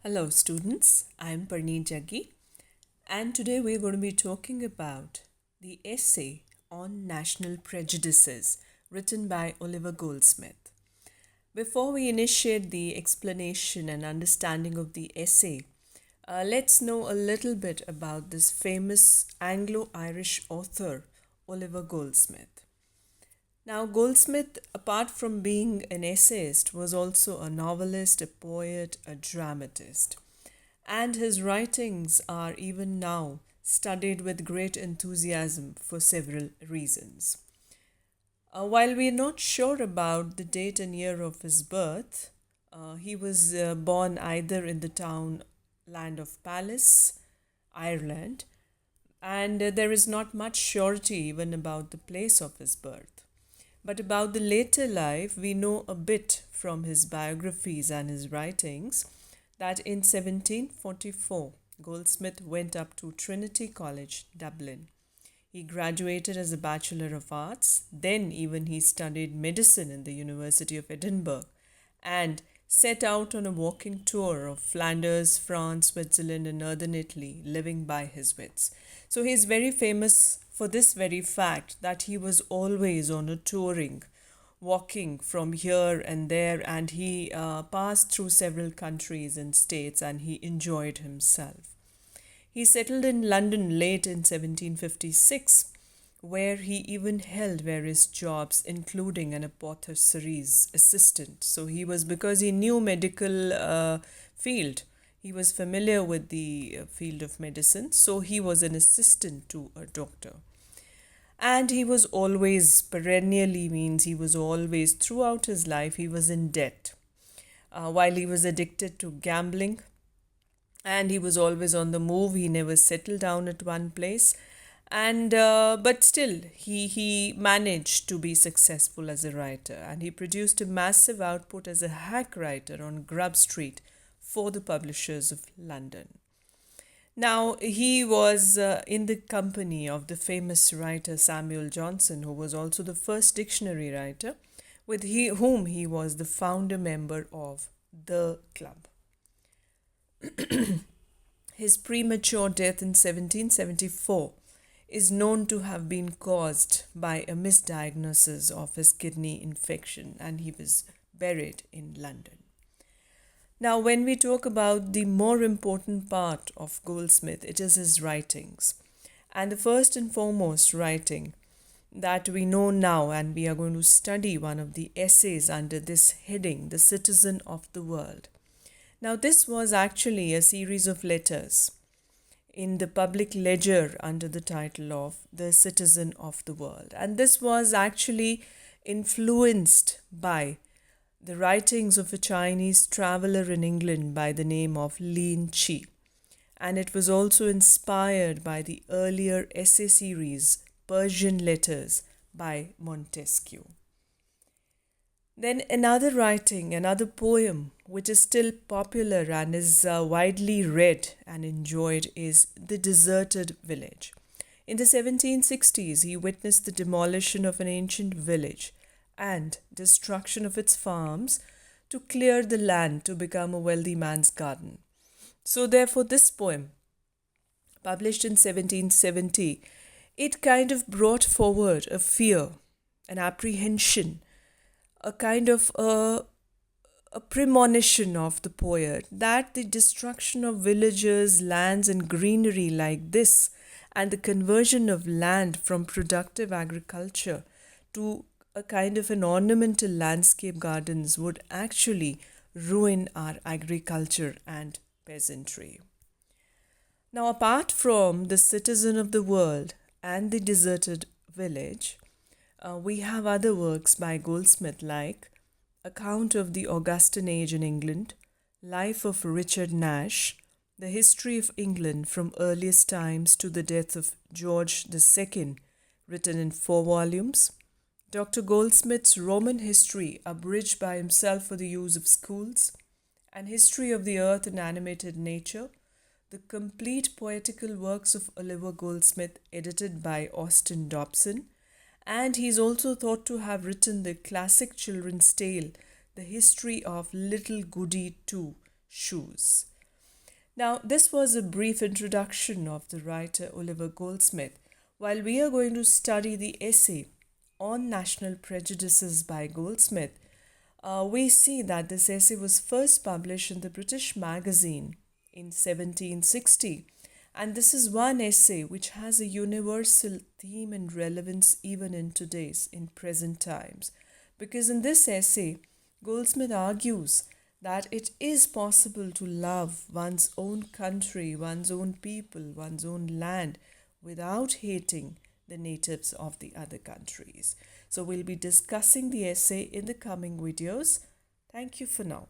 Hello, students. I'm Parneet Jaggi, and today we're going to be talking about the essay on national prejudices written by Oliver Goldsmith. Before we initiate the explanation and understanding of the essay, let's know a little bit about this famous Anglo Irish author, Oliver Goldsmith. Now, Goldsmith, apart from being an essayist, was also a novelist, a poet, a dramatist. And his writings are even now studied with great enthusiasm for several reasons. While we are not sure about the date and year of his birth, he was born either in the town land of Palace, Ireland, and there is not much surety even about the place of his birth. But about the later life, we know a bit from his biographies and his writings that in 1744, Goldsmith went up to Trinity College, Dublin. He graduated as a Bachelor of Arts, then even he studied medicine in the University of Edinburgh and set out on a walking tour of Flanders, France, Switzerland, and northern Italy, living by his wits. So he is very famous for this very fact that he was always on a touring, walking from here and there, and he passed through several countries and states and he enjoyed himself. He settled in London late in 1756, where he even held various jobs, including an apothecary's assistant. So he was, because he knew medical field, he was familiar with the field of medicine, so he was an assistant to a doctor. And he was always, perennially means he was always, throughout his life, he was in debt. While he was addicted to gambling, and he was always on the move, he never settled down at one place. And but still, he managed to be successful as a writer, and he produced a massive output as a hack writer on Grub Street for the publishers of London. Now, he was in the company of the famous writer Samuel Johnson, who was also the first dictionary writer, with whom he was the founder member of the club. His premature death in 1774 is known to have been caused by a misdiagnosis of his kidney infection, and he was buried in London. Now, when we talk about the more important part of Goldsmith, it is his writings. And the first and foremost writing that we know now, and we are going to study one of the essays under this heading, The Citizen of the World. Now, this was actually a series of letters in the public ledger under the title of The Citizen of the World. And this was actually influenced by the writings of a Chinese traveler in England by the name of Lin Chi. And it was also inspired by the earlier essay series Persian Letters by Montesquieu. Then another writing, another poem, which is still popular and is widely read and enjoyed, is The Deserted Village. In the 1760s, he witnessed the demolition of an ancient village and destruction of its farms to clear the land to become a wealthy man's garden. So therefore, this poem, published in 1770, it kind of brought forward a fear, an apprehension, a kind of a premonition of the poet that the destruction of villages, lands, and greenery like this, and the conversion of land from productive agriculture to a kind of an ornamental landscape gardens would actually ruin our agriculture and peasantry. Now, apart from The Citizen of the World and The Deserted Village, we have other works by Goldsmith like Account of the Augustan Age in England, Life of Richard Nash, The History of England from Earliest Times to the Death of George II, written in 4 volumes, Dr. Goldsmith's Roman History, abridged by himself for the use of schools, and History of the Earth and Animated Nature, the complete poetical works of Oliver Goldsmith, edited by Austin Dobson, and he is also thought to have written the classic children's tale, The History of Little Goody Two Shoes. Now, this was a brief introduction of the writer Oliver Goldsmith. While we are going to study the essay on national prejudices by Goldsmith, we see that this essay was first published in the British magazine in 1760. And this is one essay which has a universal theme and relevance even in present times. Because in this essay, Goldsmith argues that it is possible to love one's own country, one's own people, one's own land without hating the natives of the other countries. So we'll be discussing the essay in the coming videos. Thank you for now.